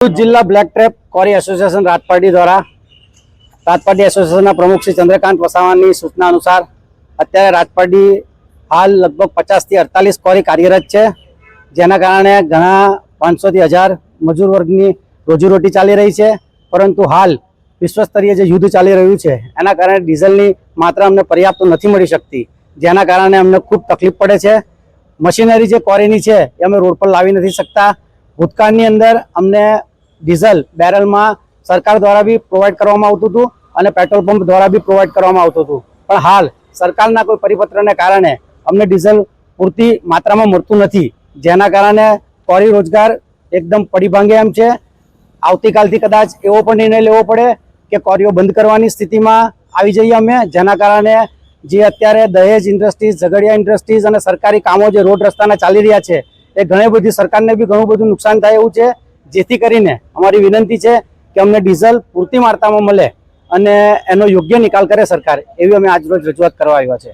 जिला black trap क्वारी association राजपाटी द्वारा राजपाटी association प्रमुख श्री चंद्रकांत वसावानी सूचना अनुसार अत्यारे राजपाटी हाल लगभग 50 થી 48 क्वारी कार्यरत है, जेना कारणे घणा 500 થી 1000 मजूर वर्गनी रोजीरोटी चाली रही है। परंतु हाल विश्वस्तरीय जो युद्ध चाली रह्यु छे एना कारणे डीजलनी मात्रा अमने पर्याप्त नथी मळी शकती, जेना कारणे अमने खूब तकलीफ पड़े छे। मशीनरी जे क्वारीनी छे ए अमे रोड पर लावी नथी सकता। भूतकाळनी अंदर अमने डीजल बेरल में सरकार द्वारा भी प्रोवाइड करवामां आवतुं हतुं अने पेट्रोल पंप द्वारा भी प्रोवाइड करवामां आवतुं हतुं, पण हाल सरकारना कोई परिपत्रने कारणे अमने डीजल पूरती मात्रा में मळतुं नथी, जेना कारणे क्वारी रोजगार एकदम पड़ी भांगे एम छे। आवतीकालथी कदाच एवो पण निर्णय लेवो पड़े के क्वारीओ बंध करवानी स्थितिमां आवी जईए अमे, जेना कारणे जे अत्यारे दहेज इंडस्ट्रीज, झगड़िया इंडस्ट्रीज अने सरकारी कामों जे रोड रस्ताना चाली रह्या छे ए घणी बधी सरकारने भी घणुं बधुं नुकसान थाय एवुं छे। जेथी करीने अमारी विनंती है कि अमने डीजल पूरती मात्रा में मळे अने एनो योग्य निकाल करे सरकार, एवी अमे आज रोज रजूआत करवा आव्या छे।